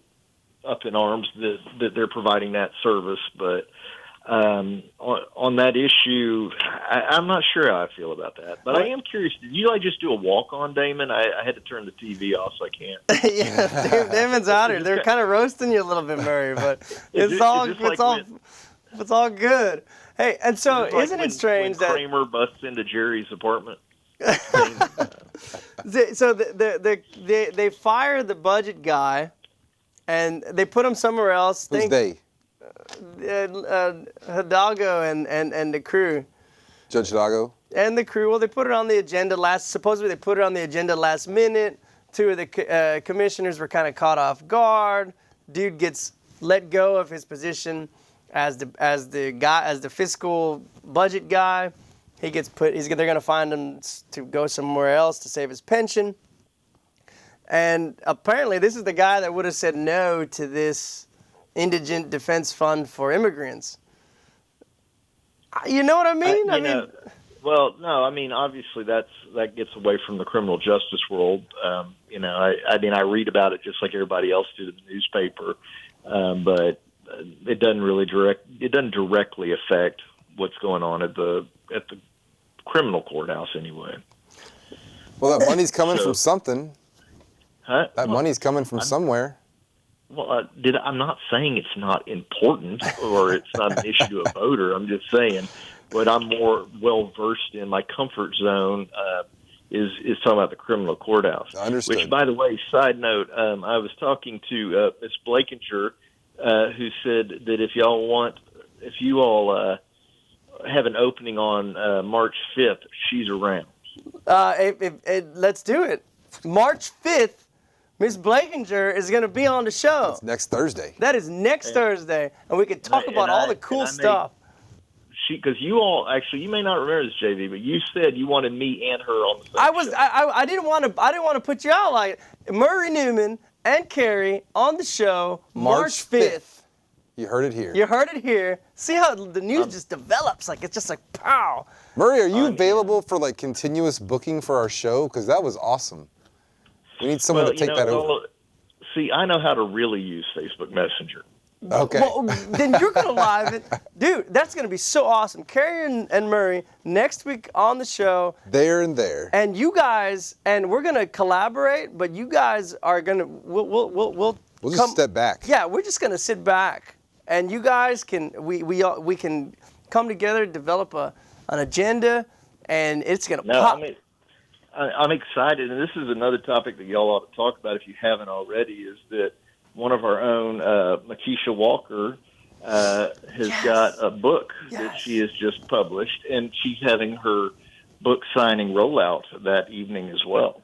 up in arms that they're providing that service. But on that issue, I'm not sure how I feel about that. But I am curious. Did you just do a walk-on, Damon? I had to turn the TV off, so I can't. Yeah, Damon's out here. They're kind of roasting you a little bit, Murray, but it's all good. Hey, and so isn't it strange that Kramer busts into Jerry's apartment? So they fire the budget guy, and they put him somewhere else. who's they? Hidalgo and the crew. Judge Hidalgo? And the crew. Well, they put it on the agenda supposedly they put it on the agenda last minute. Two of the commissioners were kind of caught off guard. Dude gets let go of his position as the fiscal budget guy. He gets they're going to find him to go somewhere else to save his pension. And apparently this is the guy that would have said no to this indigent defense fund for immigrants. You know what I mean? Well, no, I mean, obviously that gets away from the criminal justice world. I read about it just like everybody else did in the newspaper, but it doesn't directly affect what's going on at the criminal courthouse anyway. Well, that money's coming from something. Huh? That money's coming from somewhere. Well, I'm not saying it's not important or it's not an issue to a voter. I'm just saying what I'm more well versed in, my comfort zone, is talking about the criminal courthouse. Understood. Which, by the way, side note, I was talking to Ms. Blakinger, who said that if you all have an opening on March 5th, she's around. Let's do it. March 5th. Miss Blakinger is going to be on the show. It's next Thursday. That is next Thursday, and we can talk about all the cool stuff. Because you may not remember this, JV, but you said you wanted me and her on the same show. I didn't want to put you out like Murray Newman and Carrie on the show March 5th. You heard it here. You heard it here. See how the news just develops, like it's just like pow. Murray, are you available for like continuous booking for our show? Because that was awesome. We need someone to take that over. See, I know how to really use Facebook Messenger. Okay. Well, then you're going to live it. Dude, that's going to be so awesome. Carrie and Murray, next week on the show. There and there. And you guys, and we're going to collaborate, but you guys are going to, we'll just step back. Yeah, we're just going to sit back. And you guys can, we can come together, develop an agenda, and it's going to No, pop. I'm excited, and this is another topic that y'all ought to talk about if you haven't already. Is that one of our own, Makisha Walker, has got a book that she has just published, and she's having her book signing rollout that evening as well.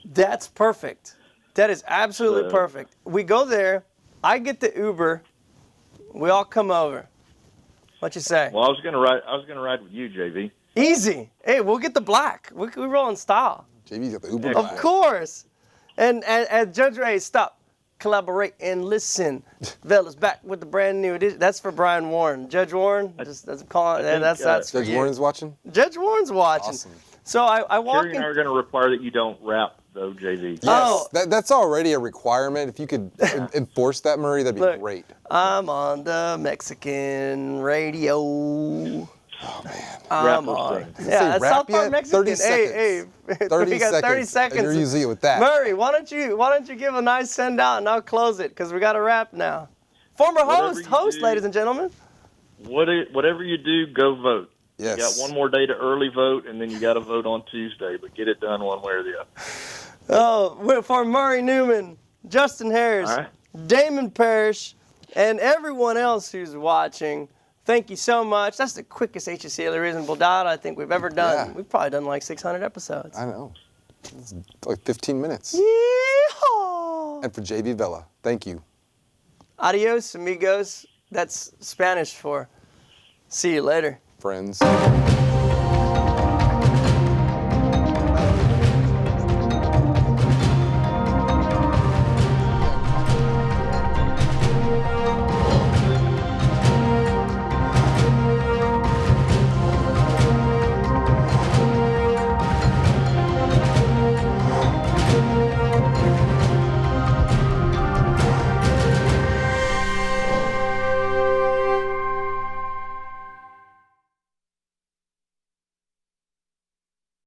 That's perfect. That is absolutely So- perfect. We go there. I get the Uber. We all come over. What you say? Well, I was gonna ride with you, JV. Easy. Hey, we'll get the black. We roll in style. JV's got the Uber Of black. course. And Judge Ray, stop. Collaborate and listen. Vella's back with the brand new edition. That's for Brian Warren. Judge Warren, just that's calling. think, That's for Judge you. Warren's watching? Judge Warren's watching. Awesome. So I walk Carrie and I in. are gonna require that you don't rap though, JV. Yes, Oh. that's already a requirement. If you could enforce that, Murray, that'd be Look. great. I'm on the Mexican radio. Oh, man. I'm those on. things. Yeah, Say that's rap South Park yet? Mexican. 30 seconds. Hey, 30 we got 30 seconds, seconds. and you're using it with that. Murray, why don't you give a nice send out and I'll close it because we got to wrap now. Former Whatever host, you do. ladies and gentlemen. Whatever you do, go vote. Yes. You got one more day to early vote, and then you got to vote on Tuesday. But get it done one way or the other. Oh, for Murray Newman, Justin Harris, All right. Damon Parrish, and everyone else who's watching, thank you so much. That's the quickest HSCA there is in Baldada I think we've ever done. Yeah. We've probably done like 600 episodes. I know. It's like 15 minutes. Yeehaw! And for JV Vela, thank you. Adios, amigos. That's Spanish for see you later. Friends.